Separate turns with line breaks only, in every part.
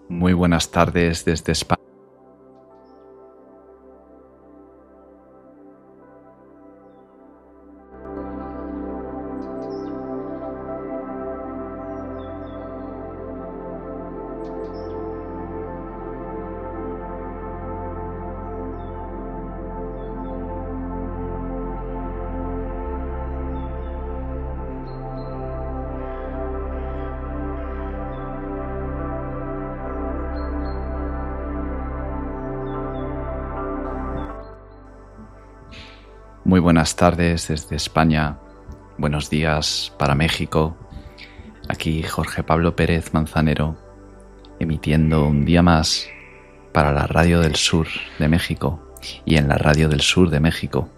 Muy buenas tardes desde España. Muy buenas tardes desde España. Buenos días para México. Aquí Jorge Pablo Pérez Manzanero, emitiendo un día más para la Radio del Sur de México y en la Radio del Sur de México,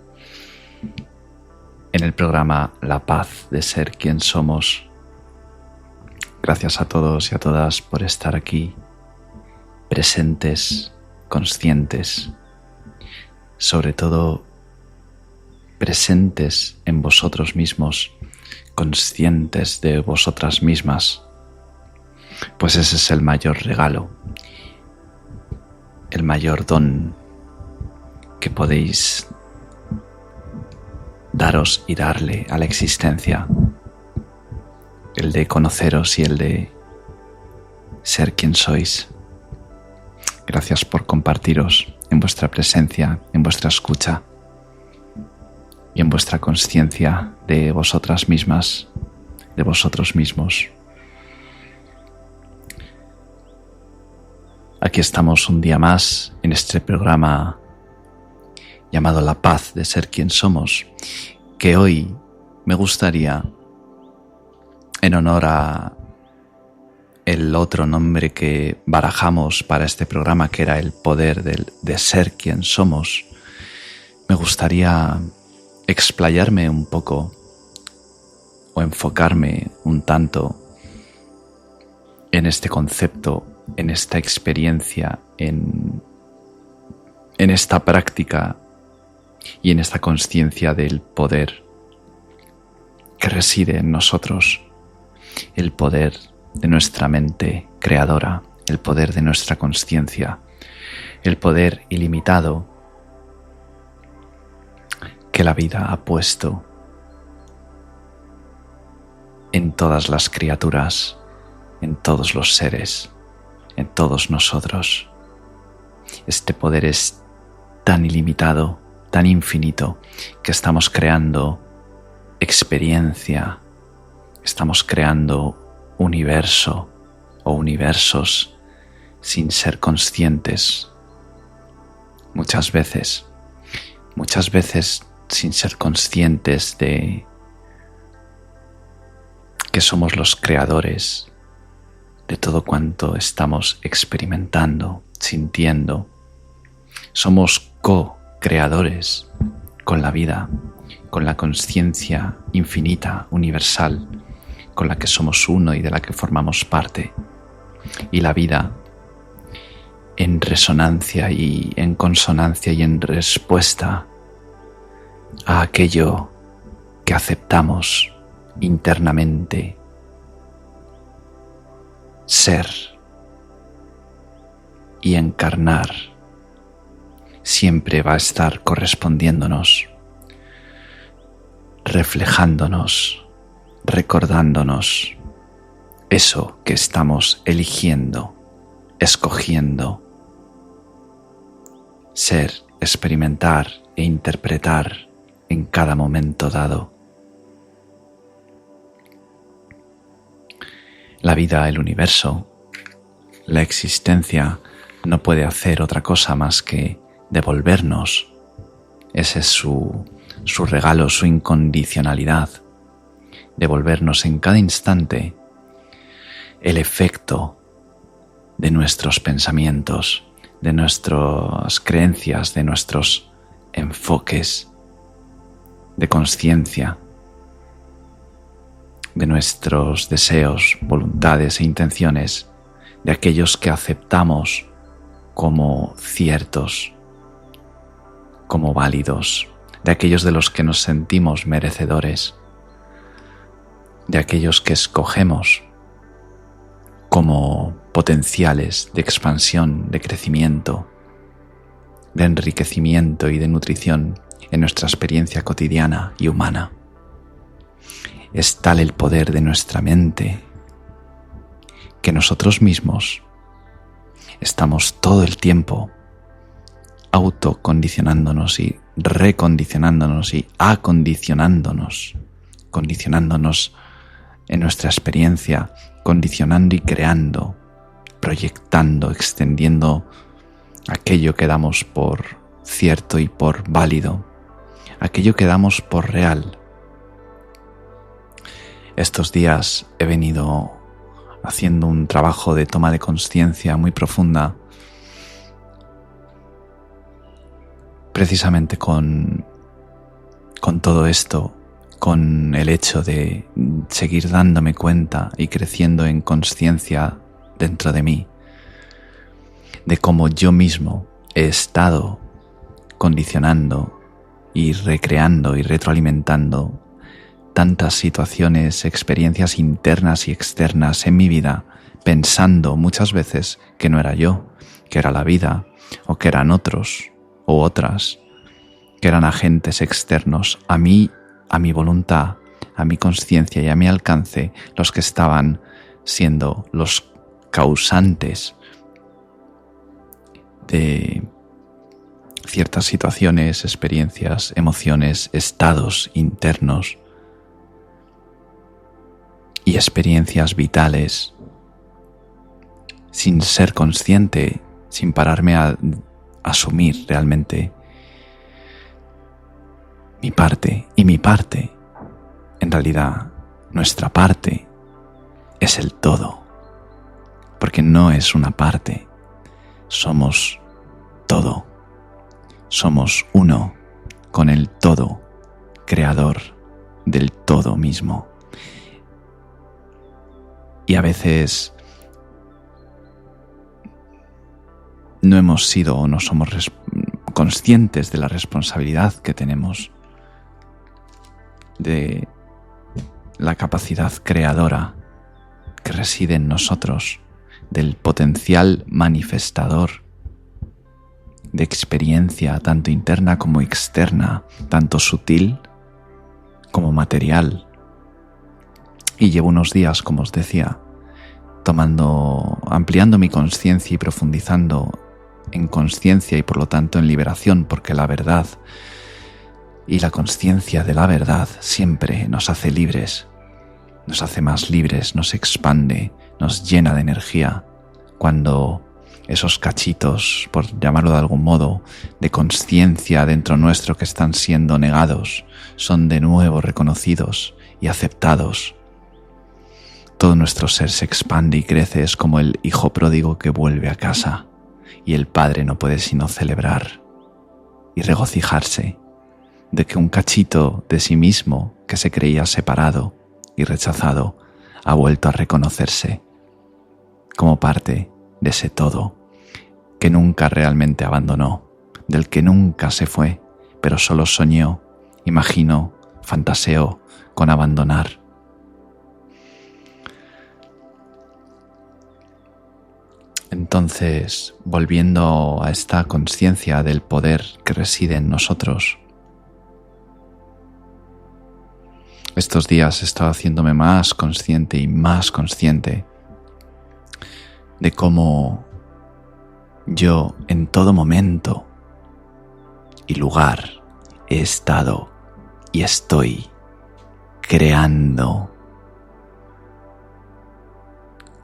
en el programa La Paz de Ser Quien Somos. Gracias a todos y a todas por estar aquí, presentes, conscientes, sobre todo presentes en vosotros mismos, conscientes de vosotras mismas, pues ese es el mayor regalo, el mayor don que podéis daros y darle a la existencia, el de conoceros y el de ser quien sois. Gracias por compartiros en vuestra presencia, en vuestra escucha y en vuestra conciencia de vosotras mismas, de vosotros mismos. Aquí estamos un día más en este programa llamado La Paz de Ser Quien Somos, que hoy me gustaría, en honor a el otro nombre que barajamos para este programa, que era el poder de ser quien somos, me gustaría explayarme un poco o enfocarme un tanto en este concepto, en esta experiencia, en esta práctica y en esta conciencia del poder que reside en nosotros, el poder de nuestra mente creadora, el poder de nuestra conciencia, el poder ilimitado que la vida ha puesto en todas las criaturas, en todos los seres, en todos nosotros. Este poder es tan ilimitado, tan infinito, que estamos creando experiencia, estamos creando universo o universos sin ser conscientes. Muchas veces sin ser conscientes de que somos los creadores de todo cuanto estamos experimentando, sintiendo. Somos co-creadores con la vida, con la conciencia infinita, universal, con la que somos uno y de la que formamos parte. Y la vida, en resonancia y en consonancia y en respuesta a aquello que aceptamos internamente ser y encarnar, siempre va a estar correspondiéndonos, reflejándonos, recordándonos eso que estamos eligiendo, escogiendo ser, experimentar e interpretar en cada momento dado. La vida, el universo, la existencia no puede hacer otra cosa más que devolvernos. Ese es su regalo, su incondicionalidad. Devolvernos en cada instante el efecto de nuestros pensamientos, de nuestras creencias, de nuestros enfoques de conciencia, de nuestros deseos, voluntades e intenciones, de aquellos que aceptamos como ciertos, como válidos, de aquellos de los que nos sentimos merecedores, de aquellos que escogemos como potenciales de expansión, de crecimiento, de enriquecimiento y de nutrición en nuestra experiencia cotidiana y humana. Es tal el poder de nuestra mente que nosotros mismos estamos todo el tiempo autocondicionándonos y recondicionándonos y acondicionándonos, condicionándonos en nuestra experiencia, condicionando y creando, proyectando, extendiendo aquello que damos por cierto y por válido, aquello que damos por real. Estos días he venido haciendo un trabajo de toma de conciencia muy profunda, precisamente con todo esto, con el hecho de seguir dándome cuenta y creciendo en conciencia dentro de mí, de cómo yo mismo he estado condicionando y recreando y retroalimentando tantas situaciones, experiencias internas y externas en mi vida, pensando muchas veces que no era yo, que era la vida, o que eran otros o otras, que eran agentes externos a mí, a mi voluntad, a mi conciencia y a mi alcance, los que estaban siendo los causantes de ciertas situaciones, experiencias, emociones, estados internos y experiencias vitales, sin ser consciente, sin pararme a asumir realmente mi parte. Y mi parte, en realidad, nuestra parte, es el todo, porque no es una parte, somos todo, somos uno con el todo, creador del todo mismo. Y a veces no hemos sido o no somos conscientes de la responsabilidad que tenemos, de la capacidad creadora que reside en nosotros, del potencial manifestador de experiencia tanto interna como externa, tanto sutil como material. Y llevo unos días, como os decía, ampliando mi conciencia y profundizando en conciencia y por lo tanto en liberación, porque la verdad y la conciencia de la verdad siempre nos hace libres, nos hace más libres, nos expande, nos llena de energía cuando esos cachitos, por llamarlo de algún modo, de conciencia dentro nuestro que están siendo negados, son de nuevo reconocidos y aceptados. Todo nuestro ser se expande y crece, es como el hijo pródigo que vuelve a casa y el padre no puede sino celebrar y regocijarse de que un cachito de sí mismo que se creía separado y rechazado ha vuelto a reconocerse como parte de ese todo que nunca realmente abandonó, del que nunca se fue, pero solo soñó, imaginó, fantaseó con abandonar. Entonces, volviendo a esta conciencia del poder que reside en nosotros, estos días he estado haciéndome más consciente y más consciente de cómo yo en todo momento y lugar he estado y estoy creando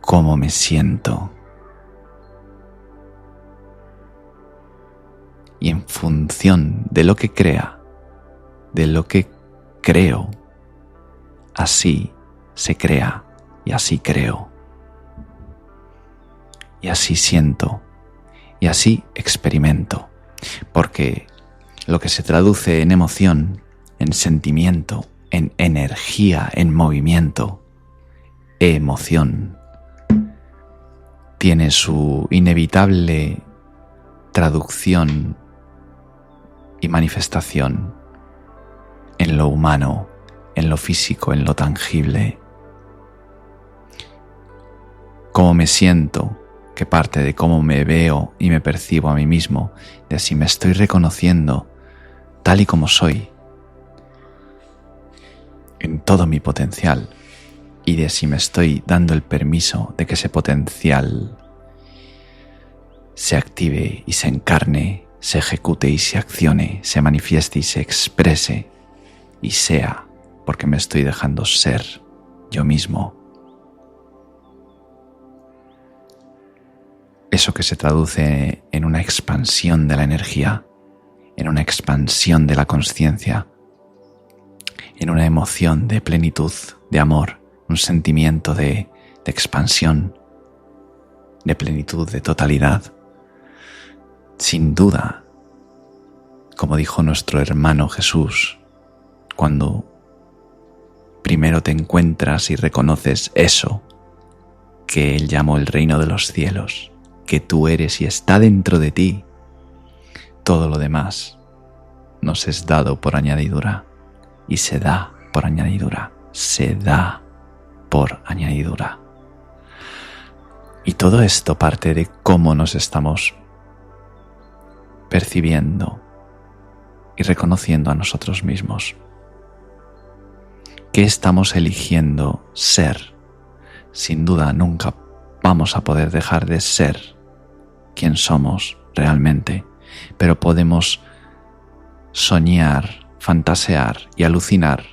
cómo me siento. Y en función de lo que crea, de lo que creo, así se crea y así creo. Y así siento y así experimento. Porque lo que se traduce en emoción, en sentimiento, en energía, en movimiento, emoción, tiene su inevitable traducción y manifestación en lo humano, en lo físico, en lo tangible. cómo me siento, que parte de cómo me veo y me percibo a mí mismo, de si me estoy reconociendo tal y como soy, en todo mi potencial, y de si me estoy dando el permiso de que ese potencial se active y se encarne, se ejecute y se accione, se manifieste y se exprese y sea, porque me estoy dejando ser yo mismo. Eso que se traduce en una expansión de la energía, en una expansión de la consciencia, en una emoción de plenitud, de amor, un sentimiento de expansión, de plenitud, de totalidad. Sin duda, como dijo nuestro hermano Jesús, cuando primero te encuentras y reconoces eso que Él llamó el reino de los cielos, que tú eres y está dentro de ti, todo lo demás nos es dado por añadidura y se da por añadidura, se da por añadidura. Y todo esto parte de cómo nos estamos percibiendo y reconociendo a nosotros mismos. ¿Qué estamos eligiendo ser? Sin duda nunca vamos a poder dejar de ser quien somos realmente, pero podemos soñar, fantasear y alucinar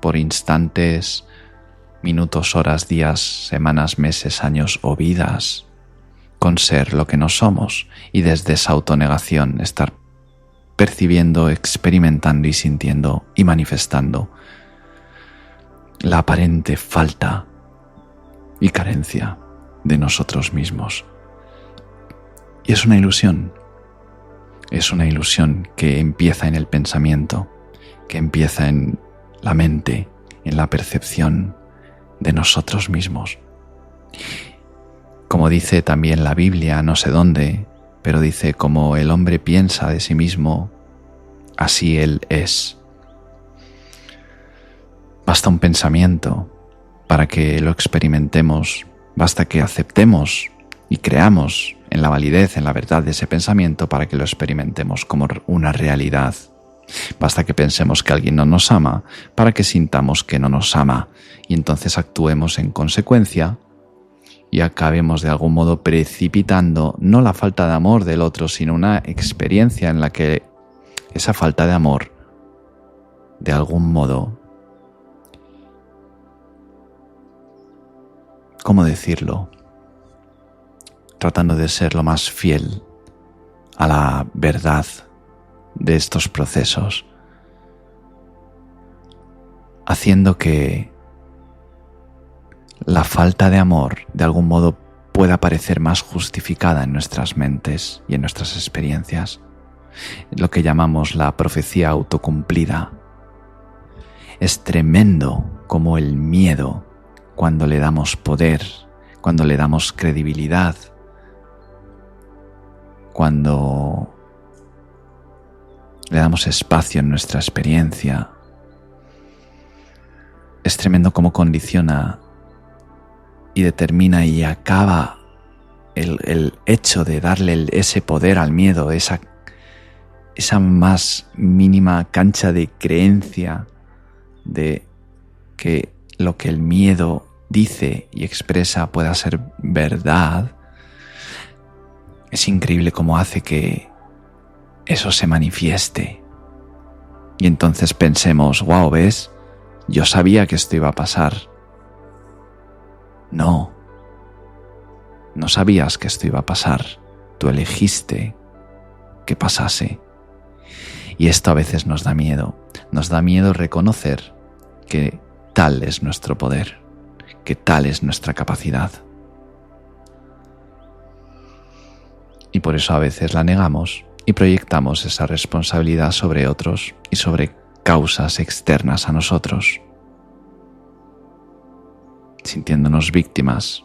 por instantes, minutos, horas, días, semanas, meses, años o vidas con ser lo que no somos, y desde esa autonegación estar percibiendo, experimentando y sintiendo y manifestando la aparente falta y carencia de nosotros mismos. Y es una ilusión que empieza en el pensamiento, que empieza en la mente, en la percepción de nosotros mismos. Como dice también la Biblia, no sé dónde, pero dice: como el hombre piensa de sí mismo, así él es. Basta un pensamiento para que lo experimentemos, basta que aceptemos y creamos en la validez, en la verdad de ese pensamiento para que lo experimentemos como una realidad. Basta que pensemos que alguien no nos ama para que sintamos que no nos ama y entonces actuemos en consecuencia y acabemos de algún modo precipitando no la falta de amor del otro, sino una experiencia en la que esa falta de amor, de algún modo, ¿cómo decirlo? Tratando de ser lo más fiel a la verdad de estos procesos, haciendo que la falta de amor de algún modo pueda parecer más justificada en nuestras mentes y en nuestras experiencias, lo que llamamos la profecía autocumplida. Es tremendo como el miedo, cuando le damos poder, cuando le damos credibilidad, cuando le damos espacio en nuestra experiencia, es tremendo cómo condiciona y determina y acaba el hecho de darle ese poder al miedo, esa más mínima cancha de creencia de que lo que el miedo dice y expresa pueda ser verdad. Es increíble cómo hace que eso se manifieste. Y entonces pensemos: wow, ¿ves? Yo sabía que esto iba a pasar. No sabías que esto iba a pasar. Tú elegiste que pasase. Y esto a veces nos da miedo. Nos da miedo reconocer que tal es nuestro poder, que tal es nuestra capacidad. Y por eso a veces la negamos y proyectamos esa responsabilidad sobre otros y sobre causas externas a nosotros, sintiéndonos víctimas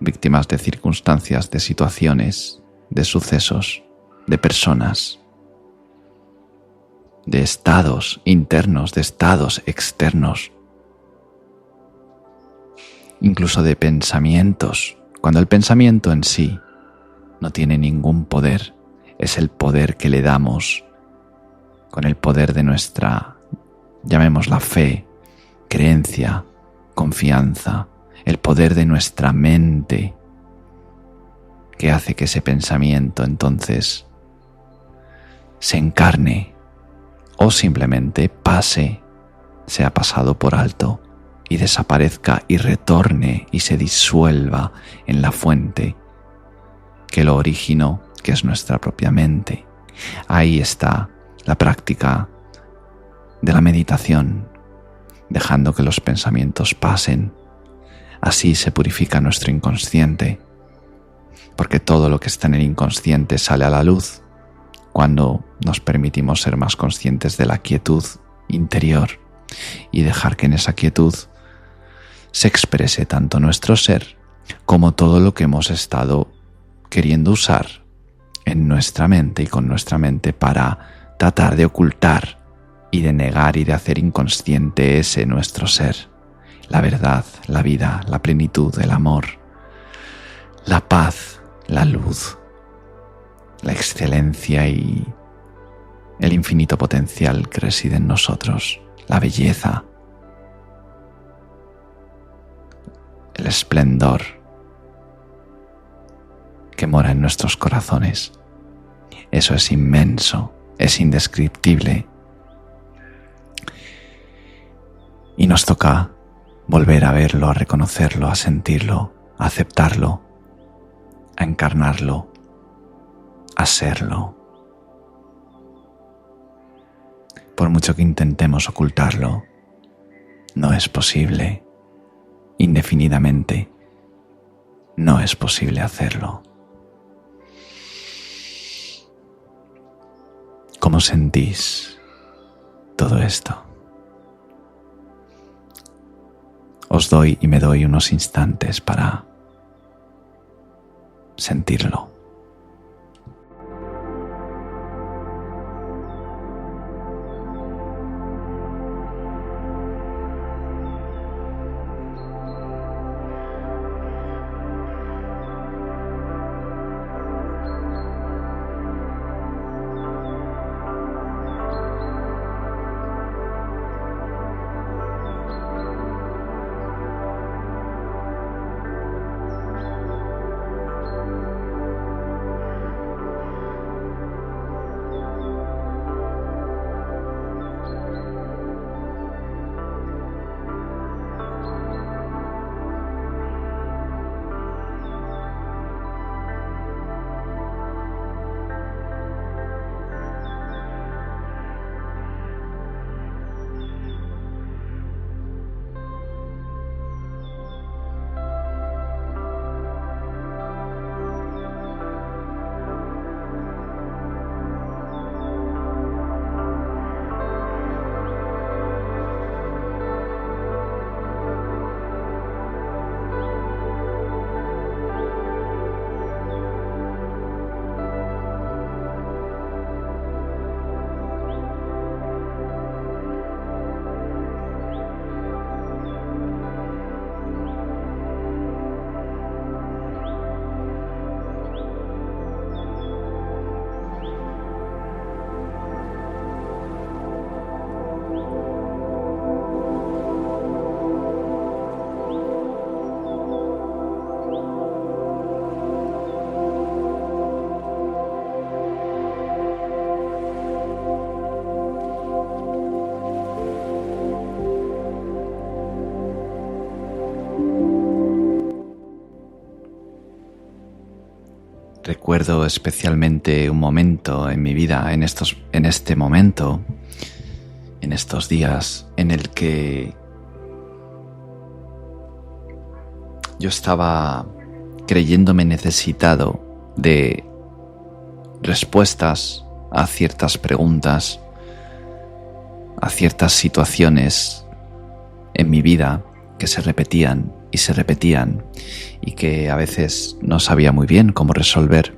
de circunstancias, de situaciones, de sucesos, de personas, de estados internos, de estados externos. incluso de pensamientos, cuando el pensamiento en sí no tiene ningún poder. Es el poder que le damos con el poder de nuestra, llamémosla fe, creencia, confianza, el poder de nuestra mente, que hace que ese pensamiento entonces se encarne o simplemente pase, sea pasado por alto y desaparezca y retorne y se disuelva en la fuente que lo originó, que es nuestra propia mente. Ahí está la práctica de la meditación, dejando que los pensamientos pasen. Así se purifica nuestro inconsciente, porque todo lo que está en el inconsciente sale a la luz cuando nos permitimos ser más conscientes de la quietud interior y dejar que en esa quietud se exprese tanto nuestro ser como todo lo que hemos estado queriendo usar en nuestra mente y con nuestra mente para tratar de ocultar y de negar y de hacer inconsciente ese nuestro ser, la verdad, la vida, la plenitud, el amor, la paz, la luz, la excelencia y el infinito potencial que reside en nosotros, la belleza, el esplendor que mora en nuestros corazones. Eso es inmenso, es indescriptible. Y nos toca volver a verlo, a reconocerlo, a sentirlo, a aceptarlo, a encarnarlo, a serlo. Por mucho que intentemos ocultarlo, no es posible. Indefinidamente, no es posible hacerlo. ¿Cómo sentís todo esto? Os doy y me doy unos instantes para sentirlo. Recuerdo especialmente un momento en mi vida, en este momento, en estos días, en el que yo estaba creyéndome necesitado de respuestas a ciertas preguntas, a ciertas situaciones en mi vida que se repetían y se repetían y que a veces no sabía muy bien cómo resolver,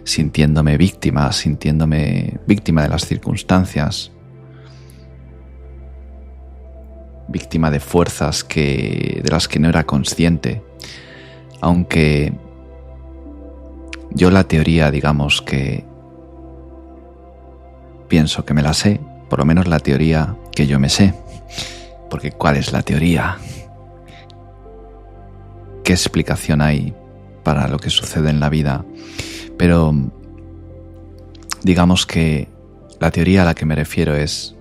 sintiéndome víctima de las circunstancias. víctima de fuerzas de las que no era consciente, aunque yo la teoría, digamos que pienso que me la sé, por lo menos la teoría que yo me sé, porque ¿cuál es la teoría? ¿Qué explicación hay para lo que sucede en la vida? Pero digamos que la teoría a la que me refiero es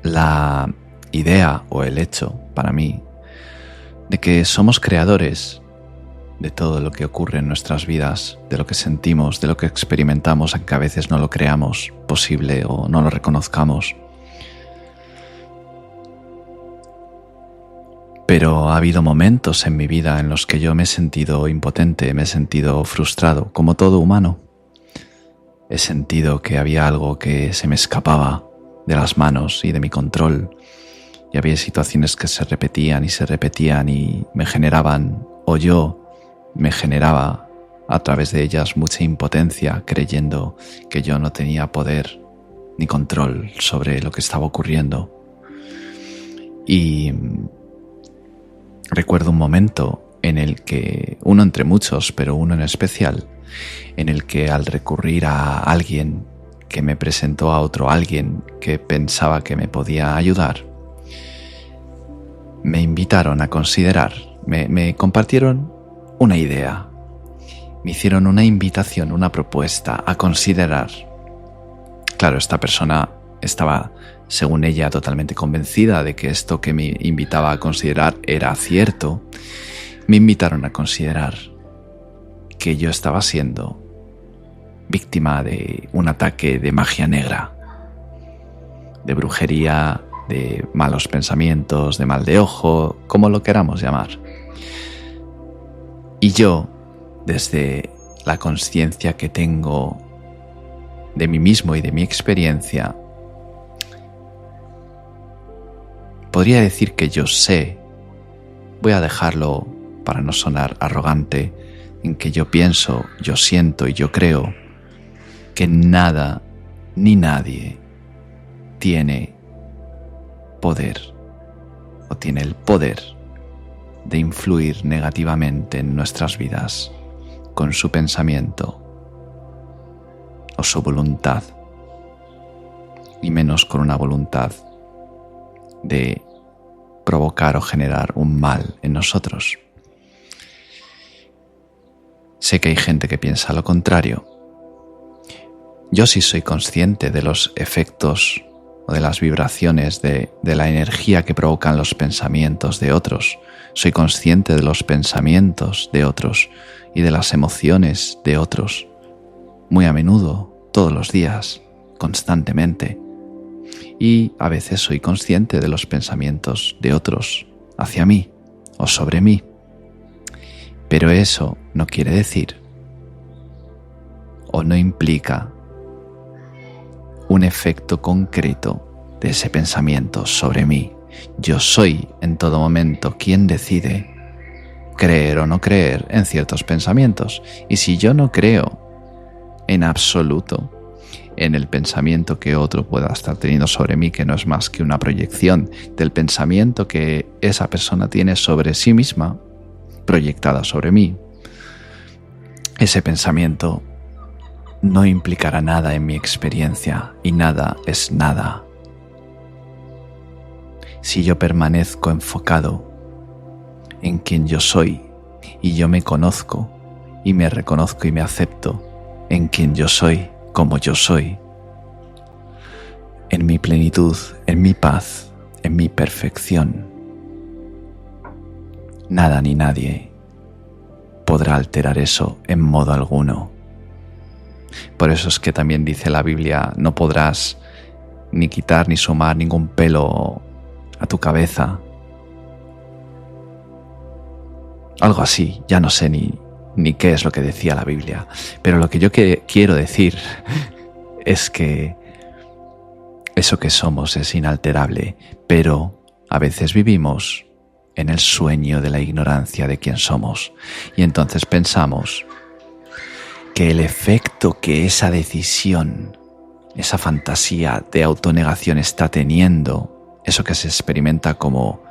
la idea o el hecho, para mí, de que somos creadores de todo lo que ocurre en nuestras vidas, de lo que sentimos, de lo que experimentamos, aunque a veces no lo creamos posible o no lo reconozcamos. Pero ha habido momentos en mi vida en los que yo me he sentido impotente, me he sentido frustrado, como todo humano. He sentido que había algo que se me escapaba de las manos y de mi control, y había situaciones que se repetían y me generaban, o yo me generaba a través de ellas mucha impotencia, creyendo que yo no tenía poder ni control sobre lo que estaba ocurriendo. Y recuerdo un momento en el que, uno entre muchos, pero uno en especial, en el que al recurrir a alguien que me presentó a otro alguien que pensaba que me podía ayudar, me invitaron a considerar, me compartieron una idea, me hicieron una invitación, una propuesta a considerar. Claro, esta persona estaba, según ella, totalmente convencida de que esto que me invitaba a considerar era cierto. Me invitaron a considerar que yo estaba siendo víctima de un ataque de magia negra, de brujería, de malos pensamientos, de mal de ojo, como lo queramos llamar. Y yo, desde la conciencia que tengo de mí mismo y de mi experiencia, podría decir que yo sé, voy a dejarlo para no sonar arrogante, en que yo pienso, yo siento y yo creo que nada ni nadie tiene poder o tiene el poder de influir negativamente en nuestras vidas con su pensamiento o su voluntad, y menos con una voluntad de provocar o generar un mal en nosotros. Sé que hay gente que piensa lo contrario. Yo sí soy consciente de los efectos o de las vibraciones de la energía que provocan los pensamientos de otros. Soy consciente de los pensamientos de otros y de las emociones de otros, muy a menudo, todos los días, constantemente. Y a veces soy consciente de los pensamientos de otros hacia mí o sobre mí. Pero eso no quiere decir o no implica un efecto concreto de ese pensamiento sobre mí. Yo soy en todo momento quien decide creer o no creer en ciertos pensamientos. Y si yo no creo en absoluto en el pensamiento que otro pueda estar teniendo sobre mí, que no es más que una proyección del pensamiento que esa persona tiene sobre sí misma, proyectada sobre mí, ese pensamiento no implicará nada en mi experiencia, y nada es nada. Si yo permanezco enfocado en quien yo soy, y yo me conozco y me reconozco y me acepto en quien yo soy, como yo soy, en mi plenitud, en mi paz, en mi perfección, nada ni nadie podrá alterar eso en modo alguno. Por eso es que también dice la Biblia: no podrás ni quitar ni sumar ningún pelo a tu cabeza. Algo así, ya no sé ni qué es lo que decía la Biblia. Pero lo que yo quiero decir es que eso que somos es inalterable, pero a veces vivimos en el sueño de la ignorancia de quién somos. Y entonces pensamos que el efecto que esa decisión, esa fantasía de autonegación está teniendo eso que se experimenta como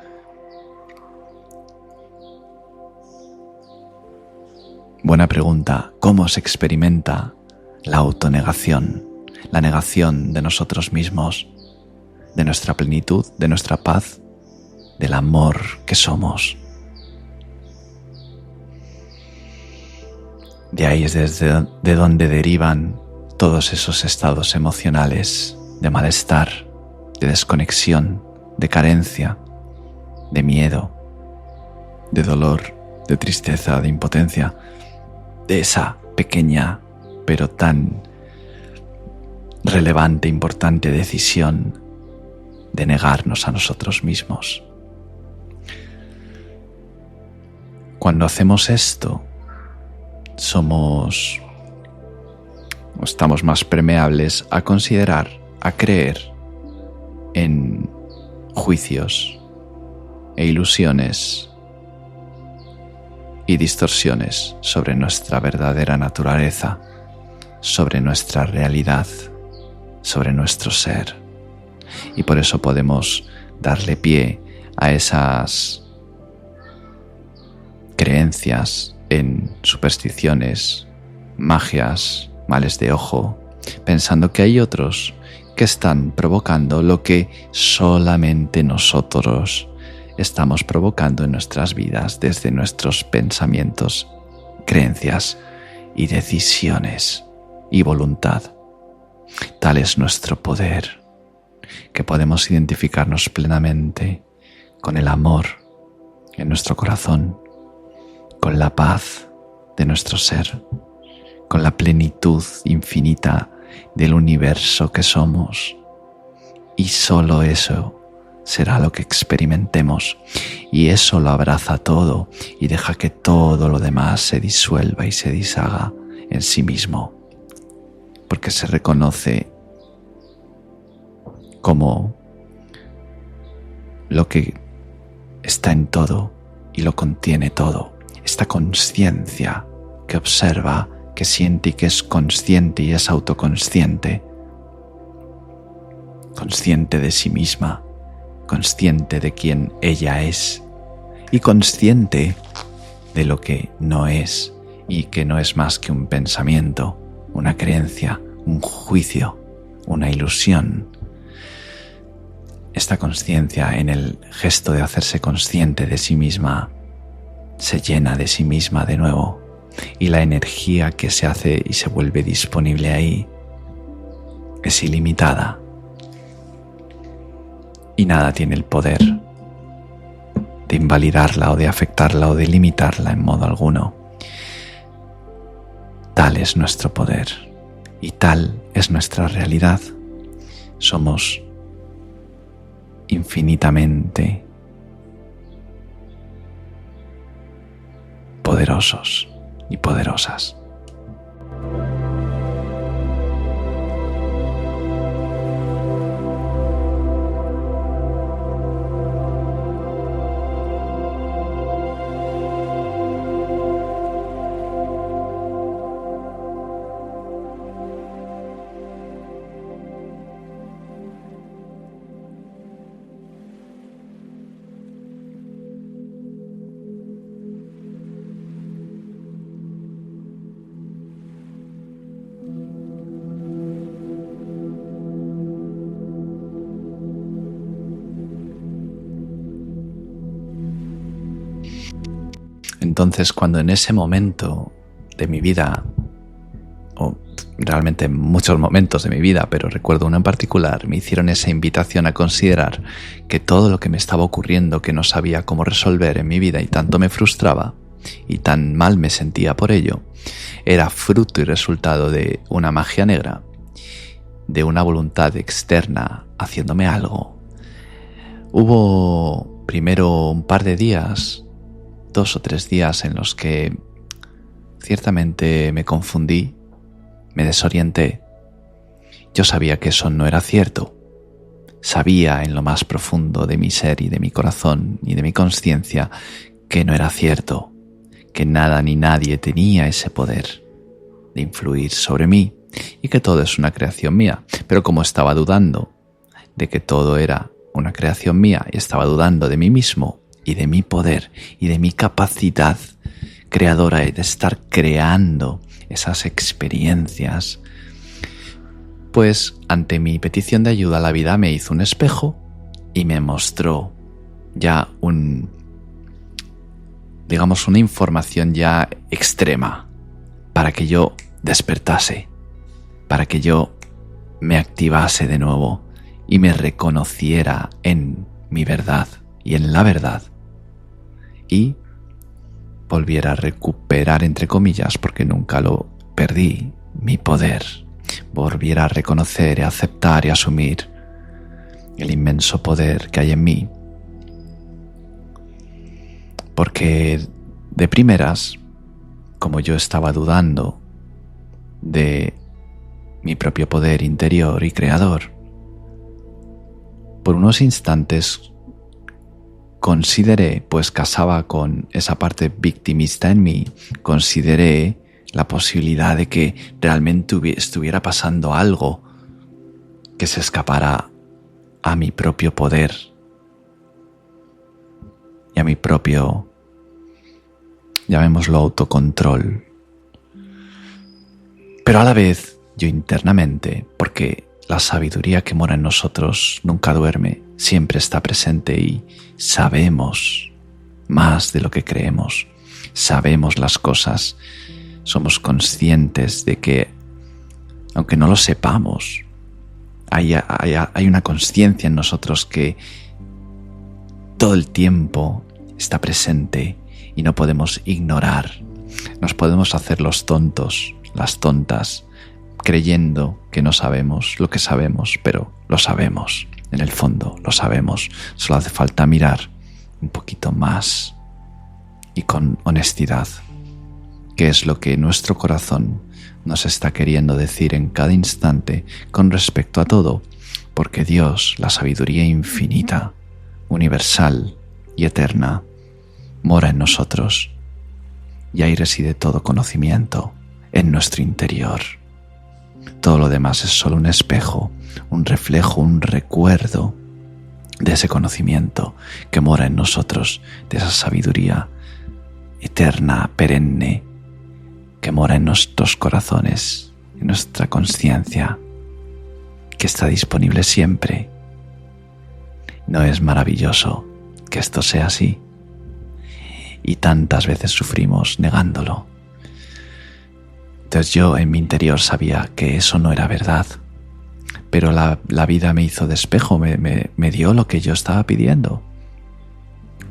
buena pregunta, ¿cómo se experimenta la autonegación, la negación de nosotros mismos, de nuestra plenitud, de nuestra paz, del amor que somos? De ahí es de donde derivan todos esos estados emocionales de malestar, de desconexión, de carencia, de miedo, de dolor, de tristeza, de impotencia, de esa pequeña pero tan relevante, importante decisión de negarnos a nosotros mismos. Cuando hacemos esto, estamos más permeables a considerar, a creer en juicios e ilusiones y distorsiones sobre nuestra verdadera naturaleza, sobre nuestra realidad, sobre nuestro ser. Y por eso podemos darle pie a esas creencias en supersticiones, magias, males de ojo, pensando que hay otros que están provocando lo que solamente nosotros estamos provocando en nuestras vidas desde nuestros pensamientos, creencias y decisiones y voluntad. Tal es nuestro poder, que podemos identificarnos plenamente con el amor en nuestro corazón, con la paz de nuestro ser, con la plenitud infinita del universo que somos. Y solo eso será lo que experimentemos, y eso lo abraza todo y deja que todo lo demás se disuelva y se deshaga en sí mismo, porque se reconoce como lo que está en todo y lo contiene todo. Esta conciencia que observa, que siente y que es consciente y es autoconsciente, consciente de sí misma, consciente de quién ella es y consciente de lo que no es y que no es más que un pensamiento, una creencia, un juicio, una ilusión. Esta conciencia, en el gesto de hacerse consciente de sí misma, se llena de sí misma de nuevo, y la energía que se hace y se vuelve disponible ahí es ilimitada, y nada tiene el poder de invalidarla o de afectarla o de limitarla en modo alguno. Tal es nuestro poder y tal es nuestra realidad. Somos infinitamente poderosos y poderosas. Entonces, cuando en ese momento de mi vida, o realmente en muchos momentos de mi vida, pero recuerdo uno en particular, me hicieron esa invitación a considerar que todo lo que me estaba ocurriendo, que no sabía cómo resolver en mi vida y tanto me frustraba y tan mal me sentía por ello, era fruto y resultado de una magia negra, de una voluntad externa haciéndome algo. Hubo primero un par de días, 2 o 3 días en los que ciertamente me confundí, me desorienté. Yo sabía que eso no era cierto. Sabía en lo más profundo de mi ser y de mi corazón y de mi conciencia que no era cierto, que nada ni nadie tenía ese poder de influir sobre mí y que todo es una creación mía. Pero como estaba dudando de que todo era una creación mía y estaba dudando de mí mismo y de mi poder y de mi capacidad creadora y de estar creando esas experiencias, pues ante mi petición de ayuda la vida me hizo un espejo y me mostró ya una información ya extrema para que yo despertase, para que yo me activase de nuevo y me reconociera en mi verdad y en la verdad y volviera a recuperar, entre comillas, porque nunca lo perdí, mi poder, volviera a reconocer y a aceptar y a asumir el inmenso poder que hay en mí. Porque de primeras, como yo estaba dudando de mi propio poder interior y creador, por unos instantes consideré, pues casaba con esa parte victimista en mí, consideré la posibilidad de que realmente estuviera pasando algo que se escapara a mi propio poder y a mi propio, llamémoslo, autocontrol. Pero a la vez, yo internamente, porque la sabiduría que mora en nosotros nunca duerme, siempre está presente y sabemos más de lo que creemos, sabemos las cosas, somos conscientes de que, aunque no lo sepamos, hay una conciencia en nosotros que todo el tiempo está presente y no podemos ignorar. Nos podemos hacer los tontos, las tontas, creyendo que no sabemos lo que sabemos, pero lo sabemos. En el fondo lo sabemos. Solo hace falta mirar un poquito más y con honestidad qué es lo que nuestro corazón nos está queriendo decir en cada instante con respecto a todo, porque Dios, la sabiduría infinita, universal y eterna, mora en nosotros y ahí reside todo conocimiento en nuestro interior. Todo lo demás es solo un espejo, un reflejo, un recuerdo de ese conocimiento que mora en nosotros, de esa sabiduría eterna, perenne, que mora en nuestros corazones, en nuestra conciencia, que está disponible siempre. ¿No es maravilloso que esto sea así? Y tantas veces sufrimos negándolo. Entonces yo en mi interior sabía que eso no era verdad, pero la vida me hizo de espejo, me dio lo que yo estaba pidiendo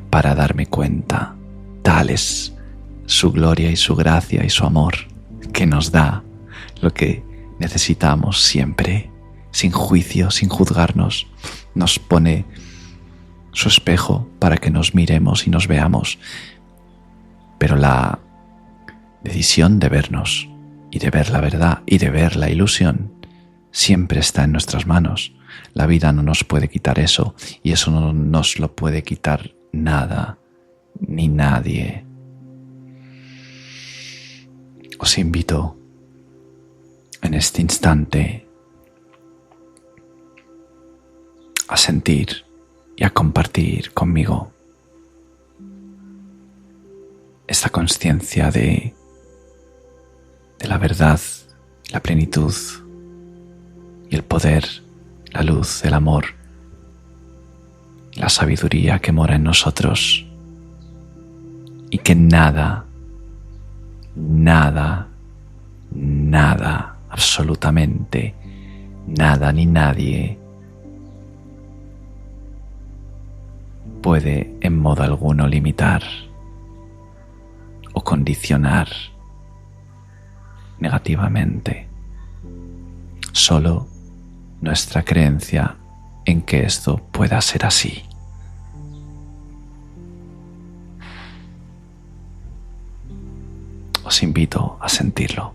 para darme cuenta. Tal es su gloria y su gracia y su amor, que nos da lo que necesitamos siempre, sin juicio, sin juzgarnos. Nos pone su espejo para que nos miremos y nos veamos, pero la decisión de vernos y de ver la verdad y de ver la ilusión siempre está en nuestras manos. La vida no nos puede quitar eso, y eso no nos lo puede quitar nada ni nadie. Os invito en este instante a sentir y a compartir conmigo esta conciencia de la verdad, la plenitud y el poder, la luz, el amor, la sabiduría que mora en nosotros, y que nada, absolutamente nada ni nadie puede en modo alguno limitar o condicionar negativamente. Solo nuestra creencia en que esto pueda ser así. Os invito a sentirlo.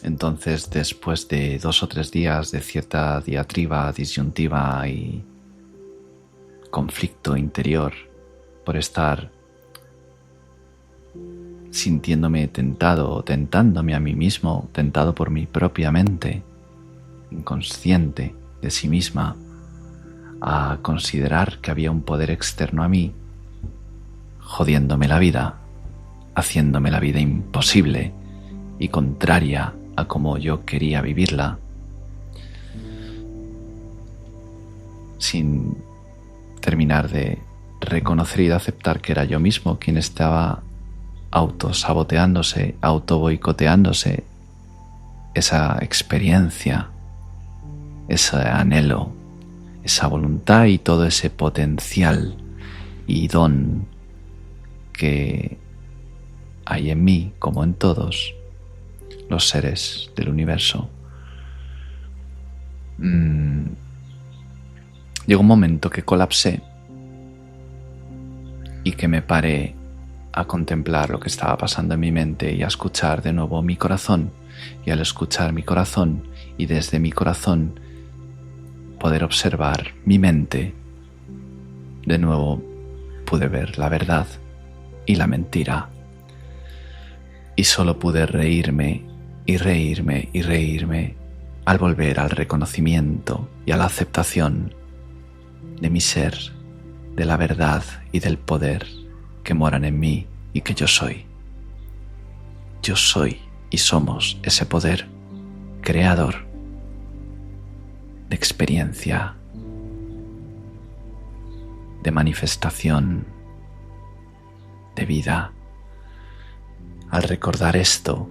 Entonces, después de 2 o 3 días de cierta diatriba, disyuntiva y conflicto interior por estar sintiéndome tentado o tentándome a mí mismo, tentado por mi propia mente, inconsciente de sí misma, a considerar que había un poder externo a mí, jodiéndome la vida, haciéndome la vida imposible y contraria a como yo quería vivirla, sin terminar de reconocer y de aceptar que era yo mismo quien estaba autosaboteándose, autoboicoteándose esa experiencia, ese anhelo, esa voluntad y todo ese potencial y don que hay en mí, como en todos los seres del universo. Llegó un momento que colapsé y que me paré a contemplar lo que estaba pasando en mi mente y a escuchar de nuevo mi corazón. Y al escuchar mi corazón y desde mi corazón poder observar mi mente, de nuevo pude ver la verdad y la mentira. Y solo pude reírme y reírme y reírme al volver al reconocimiento y a la aceptación de mi ser, de la verdad y del poder que moran en mí y que yo soy. Yo soy y somos ese poder creador de experiencia, de manifestación, de vida. Al recordar esto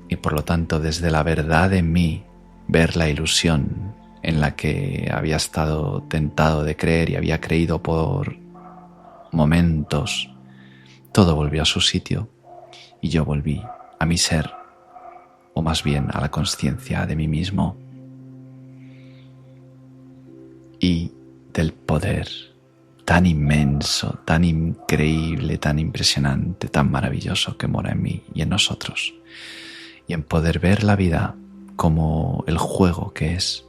y por lo tanto desde la verdad en mí ver la ilusión en la que había estado tentado de creer y había creído por momentos, todo volvió a su sitio y yo volví a mi ser, o más bien a la consciencia de mí mismo y del poder tan inmenso, tan increíble, tan impresionante, tan maravilloso que mora en mí y en nosotros, y en poder ver la vida como el juego que es,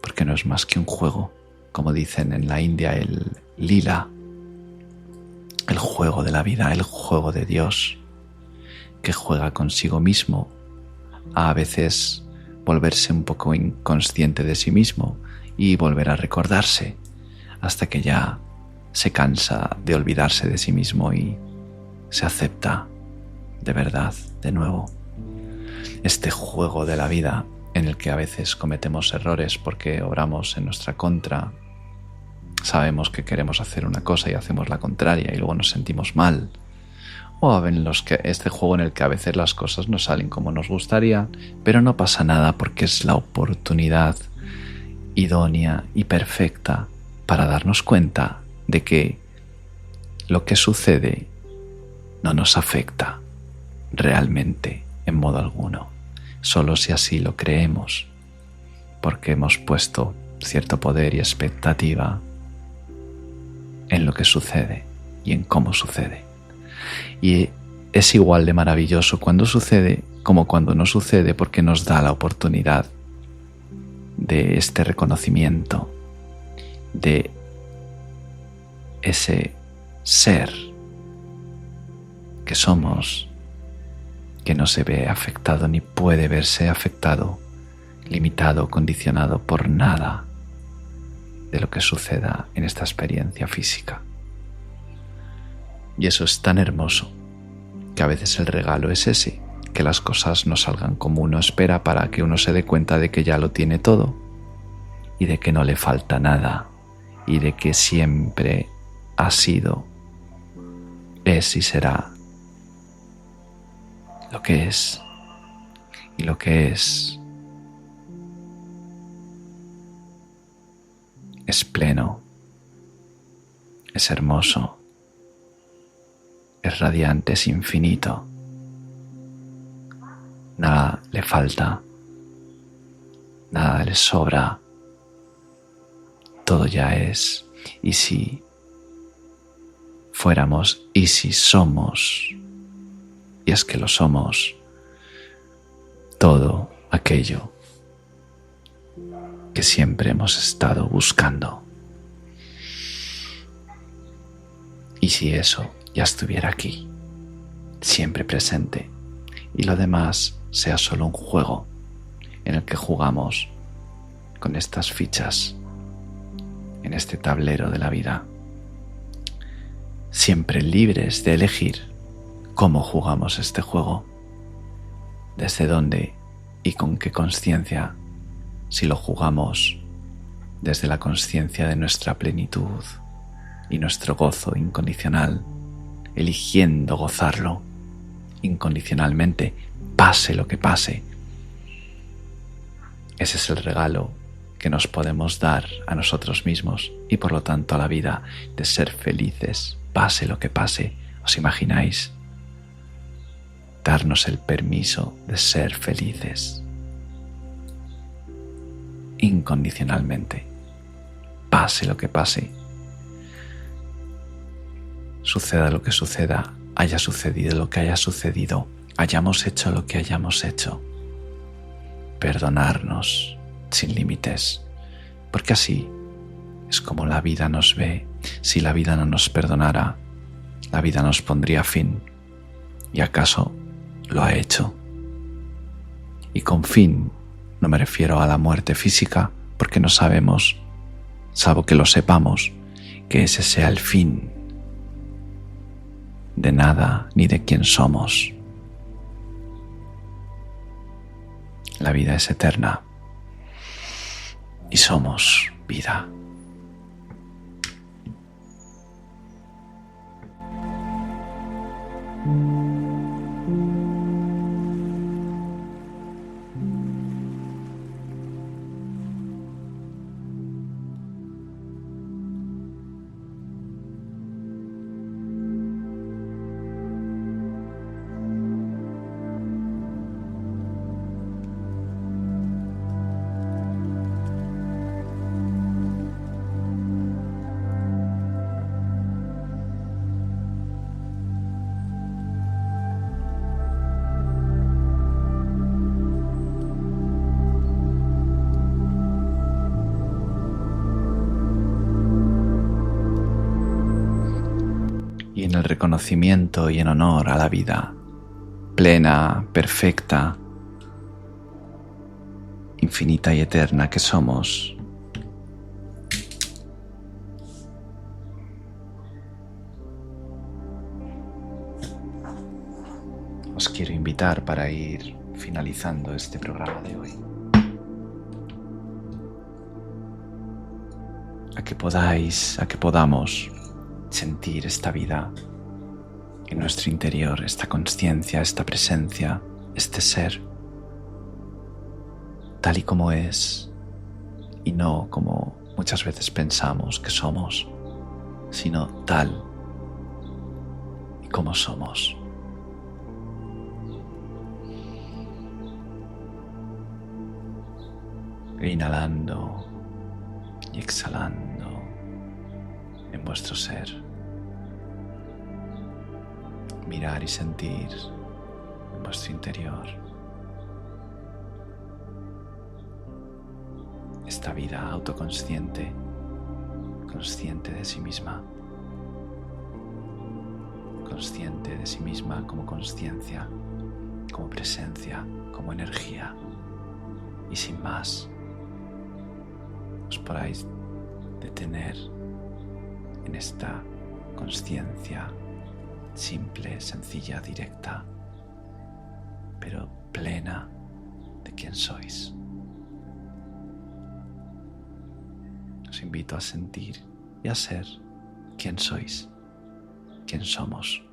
porque no es más que un juego, como dicen en la India, el lila, el juego de la vida, el juego de Dios, que juega consigo mismo, a veces volverse un poco inconsciente de sí mismo y volver a recordarse hasta que ya se cansa de olvidarse de sí mismo y se acepta de verdad de nuevo. Este juego de la vida en el que a veces cometemos errores porque obramos en nuestra contra, sabemos que queremos hacer una cosa y hacemos la contraria y luego nos sentimos mal, o en este juego en el que a veces las cosas no salen como nos gustaría, pero no pasa nada porque es la oportunidad idónea y perfecta para darnos cuenta de que lo que sucede no nos afecta realmente en modo alguno, solo si así lo creemos, porque hemos puesto cierto poder y expectativa en lo que sucede y en cómo sucede. Y es igual de maravilloso cuando sucede como cuando no sucede, porque nos da la oportunidad de este reconocimiento, de ese ser que somos, que no se ve afectado ni puede verse afectado, limitado, condicionado por nada de lo que suceda en esta experiencia física. Y eso es tan hermoso que a veces el regalo es ese, que las cosas no salgan como uno espera para que uno se dé cuenta de que ya lo tiene todo y de que no le falta nada y de que siempre ha sido, es y será lo que es. Y lo que es pleno, es hermoso, es radiante, es infinito. Nada le falta, nada le sobra, todo ya es. Y si fuéramos, y si somos, y es que lo somos, todo aquello que siempre hemos estado buscando. Y si eso ya estuviera aquí, siempre presente, y lo demás sea solo un juego en el que jugamos con estas fichas en este tablero de la vida, siempre libres de elegir cómo jugamos este juego, desde dónde y con qué conciencia, si lo jugamos desde la conciencia de nuestra plenitud y nuestro gozo incondicional, eligiendo gozarlo incondicionalmente, pase lo que pase. Ese es el regalo que nos podemos dar a nosotros mismos y por lo tanto a la vida, de ser felices, pase lo que pase. ¿Os imagináis? Darnos el permiso de ser felices incondicionalmente, pase lo que pase, suceda lo que suceda, haya sucedido lo que haya sucedido, hayamos hecho lo que hayamos hecho. Perdonarnos sin límites, porque así es como la vida nos ve. Si la vida no nos perdonara, la vida nos pondría fin, y acaso lo ha hecho. Y con fin no me refiero a la muerte física, porque no sabemos, salvo que lo sepamos, que ese sea el fin de nada ni de quién somos. La vida es eterna y somos vida. Y en el reconocimiento y en honor a la vida plena, perfecta, infinita y eterna que somos, os quiero invitar para ir finalizando este programa de hoy a que podamos sentir esta vida en nuestro interior, esta conciencia, esta presencia, este ser, tal y como es, y no como muchas veces pensamos que somos, sino tal y como somos. E inhalando y exhalando en vuestro ser, mirar y sentir en vuestro interior esta vida autoconsciente, consciente de sí misma, consciente de sí misma como conciencia, como presencia, como energía, y sin más os podáis detener en esta conciencia simple, sencilla, directa, pero plena de quién sois. Os invito a sentir y a ser quién sois, quién somos.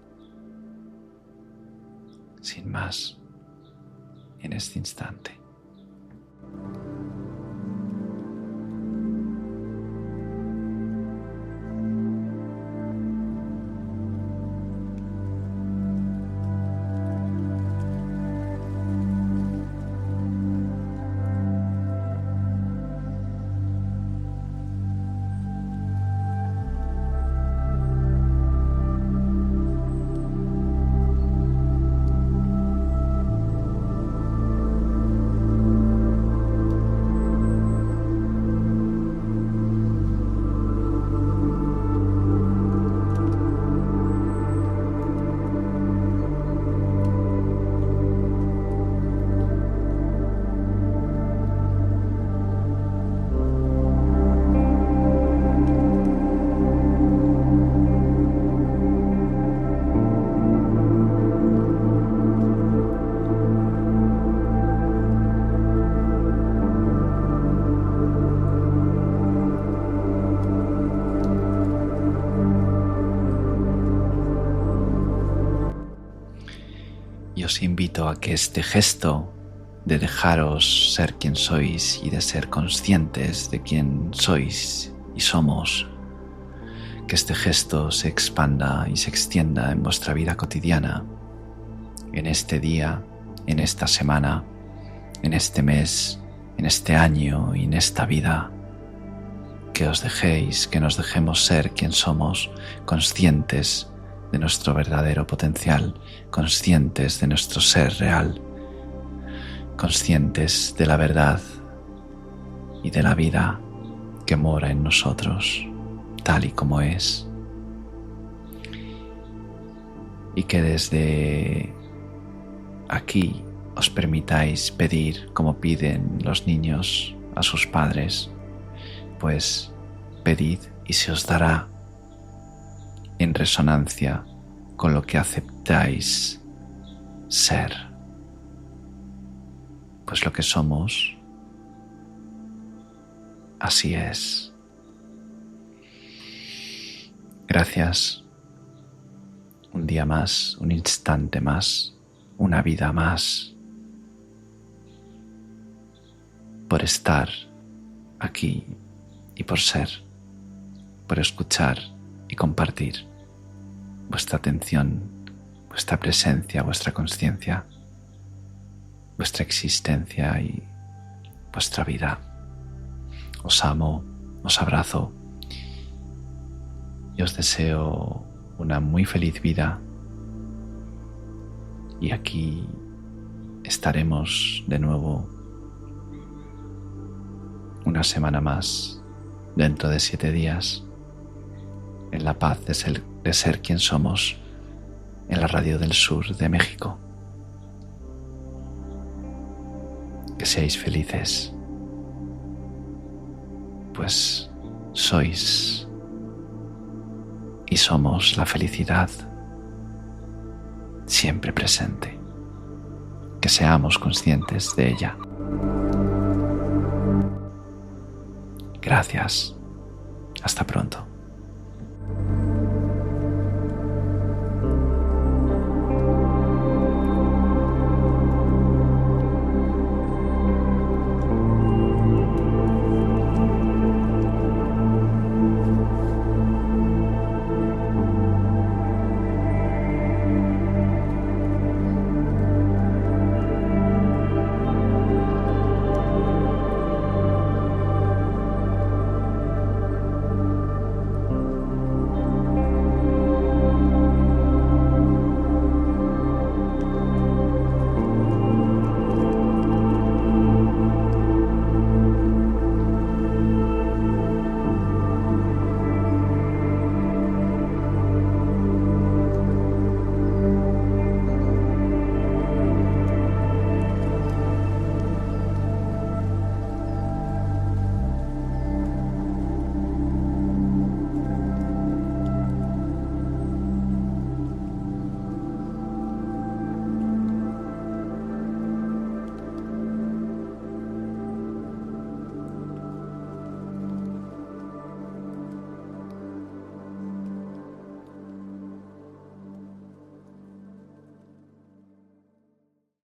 Sin más, en este instante. Y os invito a que este gesto de dejaros ser quien sois y de ser conscientes de quién sois y somos, que este gesto se expanda y se extienda en vuestra vida cotidiana, en este día, en esta semana, en este mes, en este año y en esta vida. Que os dejéis, que nos dejemos ser quien somos, conscientes de nuestro verdadero potencial, conscientes de nuestro ser real, conscientes de la verdad y de la vida que mora en nosotros, tal y como es. Y que desde aquí os permitáis pedir como piden los niños a sus padres, pues pedid y se os dará, en resonancia con lo que aceptáis ser. Pues lo que somos, así es. Gracias. Un día más, un instante más, una vida más, por estar aquí y por ser, por escuchar y compartir vuestra atención, vuestra presencia, vuestra consciencia, vuestra existencia y vuestra vida. Os amo, os abrazo y os deseo una muy feliz vida. Y aquí estaremos de nuevo una semana más, dentro de 7 días, en la paz de ser quien somos, en la Radio del Sur de México. Que seáis felices, pues sois y somos la felicidad siempre presente. Que seamos conscientes de ella. Gracias. Hasta pronto.